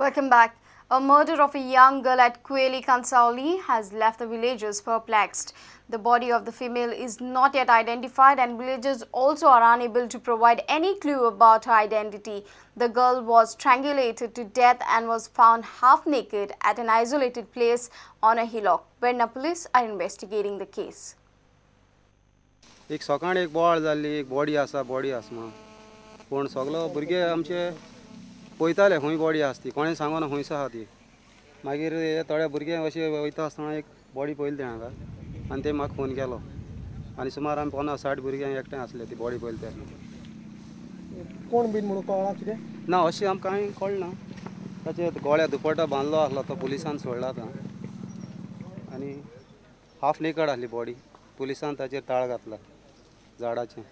Welcome back. A murder of a young girl at Quelim-Cansaulim has left the villagers perplexed. The body of the female is not yet identified and villagers also are unable to provide any clue about her identity. The girl was strangulated to death and was found half naked at an isolated place on a hillock. Verna police are investigating the case. एक सकाळी एक बोवाळ जाल्ली एक body आसा म्हणून पण सगलो भुरगे आमचे पळयताले खंय बॉडी आसा ती कोणें सांगना खंयसर आहा ती मागीर थोडे भुरगे अशे वयता आसतना एक बॉडी पळयली हांगा आनी ते म्हाका फोन केलो आनी सुमार आमी 50-60 भुरगे एकठांय आसले ती बॉडी पळयली तेन्ना कोण बीन म्हणून कळना कितें ना अशें आमकां कांय कळना ताचे गोळ्या दुपट्टा बांदलो आसलो तो पुलिसान सोडला आतां आनी हाफ नेकड आसली बॉडी पुलिसान ताचेर ताळ घातला झाडाचे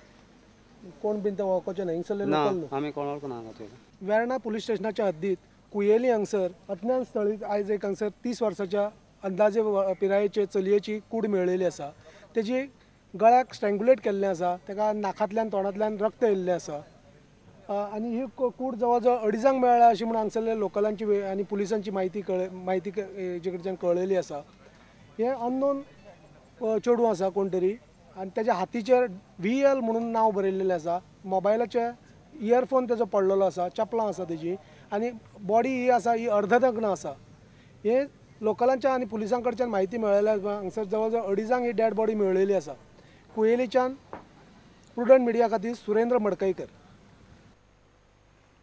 कोण बीन ते वळखोचे ना हिंगसरले ना लोकल आमी कोणाक ना ताचेर वेर्णा पुलीस स्टेशनाच्या हद्दीत कुयेली हांगसर अज्ञान स्थळी आयज एक हांगसर 30 वर्साच्या अंदाजे पिरायेचे चलयेची कूड मेळिल्ली आसा तेजी गळ्याक स्ट्रँग्युलेट केल्लें आसा तेका नाकांतल्यान तोंडांतल्यान रक्त येयल्लें आसा आनी ही कूड जवळ जवळ 2:30 मेळ्ळ्या अशी म्हणून हांगसरल्या लोकलांची आनी पुलिसांची माहिती हेजे कडच्यान कळयली आसा हें अननोन चेडूं आसा कोण तरी आनी तेज्या हातीचेर VL म्हणून नांव बरयल्लें आसा मोबायलाचे इयरफोन तेजो पडलेलो आसा चपलां आसा तेजी आनी बॉडी ही आसा ही अर्धनग्न आसा हे लोकलांच्या आनी पुलिसां कडच्यान म्हायती मेळयल्या हांगसर जवळ जवळ 2:30 ही डेड बॉडी मेळयली आसा कुयेलीच्यान प्रुडंट मिडिया खातीर Surendra Madkaikar.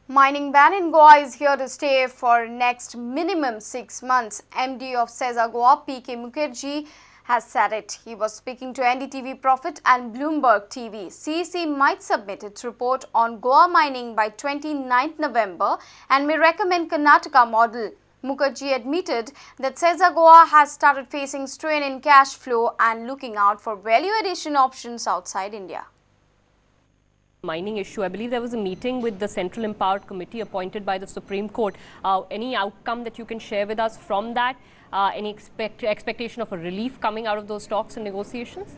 Mining ban in Goa is here to stay for next minimum 6 months. MD of CESA Goa, P.K. Mukherjee, has said it. He was speaking to NDTV Profit and Bloomberg TV. CEC might submit its report on Goa mining by 29th November and may recommend Karnataka model. Mukherjee admitted that CESA Goa has started facing strain in cash flow and looking out for value addition options outside India. Mining issue. I believe there was a meeting with the Central Empowered Committee appointed by the Supreme Court. Any outcome that you can share with us from that? Any expectation of a relief coming out of those talks and negotiations?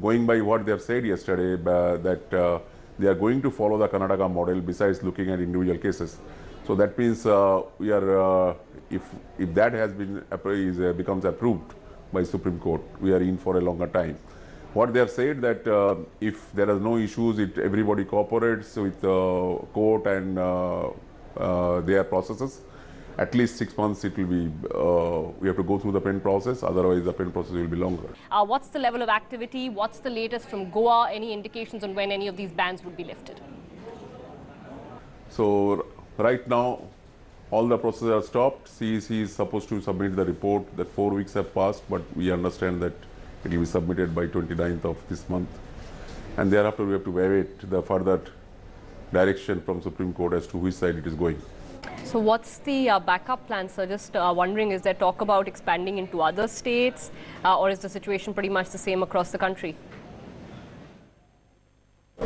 Going by what they have said yesterday, that they are going to follow the Karnataka model besides looking at individual cases. So that means we are, if that has been becomes approved by Supreme Court, we are in for a longer time. What they have said that if there are no issues, everybody cooperates with the court and their processes. At least 6 months it will be, we have to go through the pen process, otherwise the pen process will be longer. What's the level of activity? What's the latest from Goa? Any indications on when any of these bans would be lifted? So right now all the processes are stopped. CEC is supposed to submit the report. That 4 weeks have passed, but we understand that it will be submitted by 29th of this month. And thereafter we have to await the further direction from Supreme Court as to which side it is going. So what's the backup plan, sir? Just wondering, is there talk about expanding into other states or is the situation pretty much the same across the country?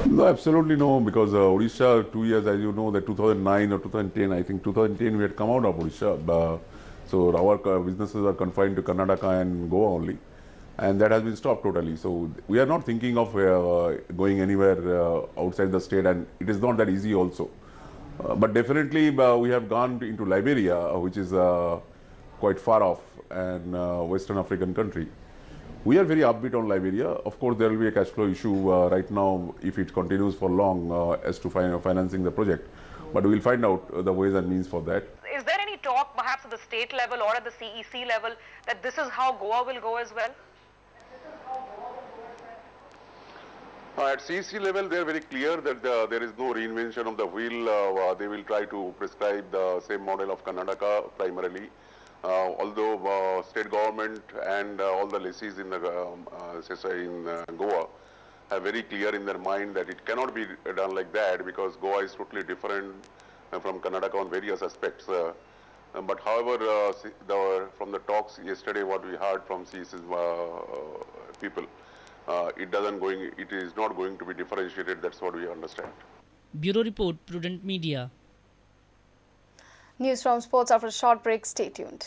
No, absolutely no, because Odisha 2 years, as you know, that 2009 or 2010, I think 2010 we had come out of Odisha. So our businesses are confined to Karnataka and Goa only. And that has been stopped totally. So we are not thinking of going anywhere outside the state, and it is not that easy also. But definitely we have gone into Liberia, which is quite far off, and Western African country. We are very upbeat on Liberia. Of course, there will be a cash flow issue right now if it continues for long as to financing the project. But we will find out the ways and means for that. Is there any talk perhaps at the state level or at the CEC level that this is how Goa will go as well? At CEC level, they are very clear that there is no reinvention of the wheel. They will try to prescribe the same model of Karnataka primarily. Although state government and all the lessees in Goa are very clear in their mind that it cannot be done like that because Goa is totally different from Karnataka on various aspects. But however, from the talks yesterday, what we heard from CEC's people, it is not going to be differentiated. That's what we understand. Bureau Report, Prudent Media. News from sports after a short break. Stay tuned.